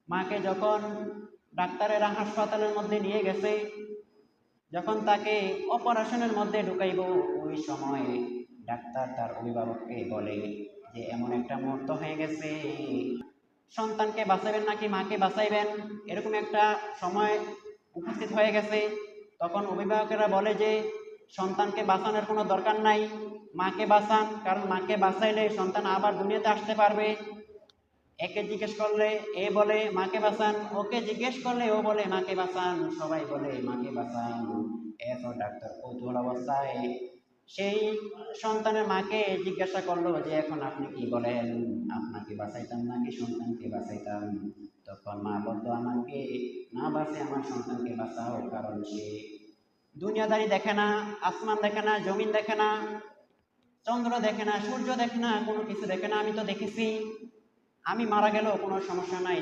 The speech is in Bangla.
মাকে যখন ডাক্তারেরা হাসপাতালের মধ্যে নিয়ে গেছে, যখন তাকে অপারেশনের মধ্যে ঢুকাইব, ওই সময় ডাক্তার তার অভিভাবককে বলে যে এমন একটা মুহূর্ত হয়ে গেছে, সন্তানকে বাঁচাবেন নাকি মাকে বাঁচাইবেন, এরকম একটা সময় উপস্থিত হয়ে গেছে। তখন অভিভাবকেরা বলে যে সন্তানকে বাঁচানোর কোনো দরকার নাই, মাকে বাঁচান, কারণ মাকে বাঁচাইলে সন্তান আবার দুনিয়াতে আসতে পারবে। একে জিজ্ঞেস করলে এ বলে মাকে বাঁচান, ওকে জিজ্ঞেস করলে ও বলে মাকে বাঁচান, সবাই বলে মাকে বাঁচান। এরপর ডাক্তার কৌতূহল অবস্থায় সেই সন্তানের মাকে জিজ্ঞাসা করলো যে এখন আপনি কি বলেন, আপনাকে বাঁচাইতাম নাকি সন্তানকে বাঁচাইতাম? তখন মা বলতো আমাকে না বাঁচে আমার সন্তানকে বাঁচাও, কারণ সে দুনিয়াদারি দেখে না, আসমান দেখে না, জমিন দেখে না, চন্দ্র দেখে না, সূর্য দেখে না, কোনো কিছু দেখে না। আমি তো দেখেছি, আমি মারা গেলেও কোনো সমস্যা নাই।